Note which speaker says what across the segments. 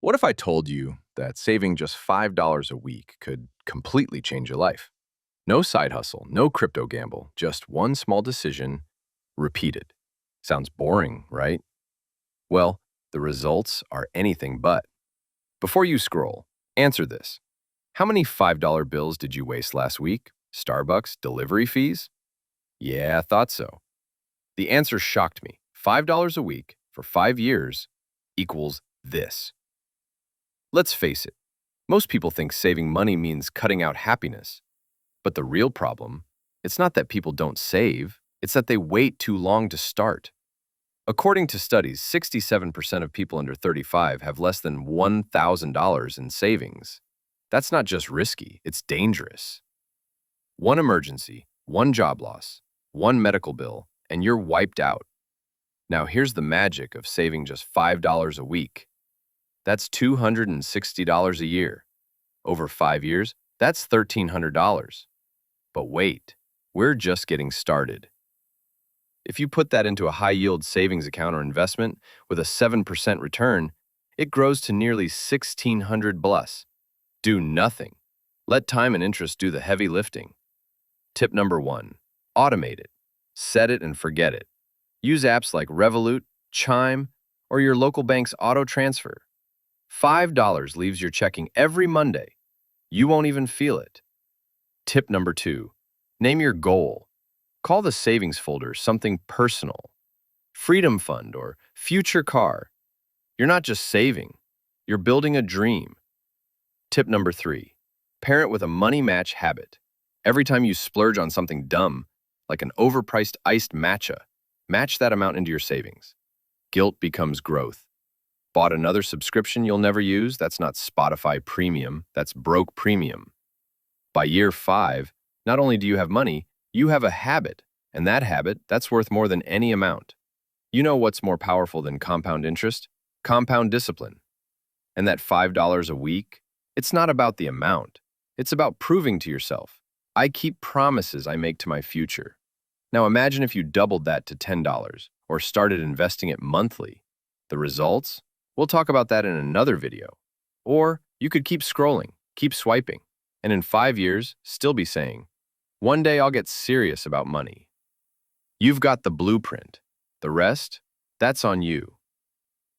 Speaker 1: What if I told you that saving just $5 a week could completely change your life? No side hustle, no crypto gamble, just one small decision repeated. Sounds boring, right? Well, the results are anything but. Before you scroll, answer this. How many $5 bills did you waste last week? Starbucks delivery fees? Yeah, I thought so. The answer shocked me. $5 a week for 5 years equals this. Let's face it, most people think saving money means cutting out happiness. But the real problem, it's not that people don't save, it's that they wait too long to start. According to studies, 67% of people under 35 have less than $1,000 in savings. That's not just risky, it's dangerous. One emergency, one job loss, one medical bill, and you're wiped out. Now here's the magic of saving just $5 a week. That's $260 a year. Over 5 years, that's $1,300. But wait, we're just getting started. If you put that into a high-yield savings account or investment with a 7% return, it grows to nearly $1,600 plus. Do nothing. Let time and interest do the heavy lifting. Tip number 1, automate it. Set it and forget it. Use apps like Revolut, Chime, or your local bank's auto transfer. $5 leaves your checking every Monday. You won't even feel it. Tip number 2, name your goal. Call the savings folder something personal. Freedom Fund or Future Car. You're not just saving, you're building a dream. Tip number 3, parent with a money match habit. Every time you splurge on something dumb, like an overpriced iced matcha, match that amount into your savings. Guilt becomes growth. Bought another subscription you'll never use? That's not Spotify Premium, that's broke premium. By year 5, not only do you have money, you have a habit, and that habit, that's worth more than any amount. You know what's more powerful than compound interest? Compound discipline. And that $5 a week, it's not about the amount. It's about proving to yourself, I keep promises I make to my future. Now imagine if you doubled that to $10 or started investing it monthly. The results? We'll talk about that in another video. Or you could keep scrolling, keep swiping, and in 5 years, still be saying, one day I'll get serious about money. You've got the blueprint. The rest, that's on you.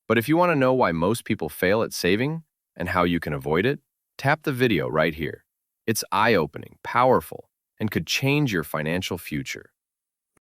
Speaker 1: But if you want to know why most people fail at saving and how you can avoid it, tap the video right here. It's eye-opening, powerful, and could change your financial future.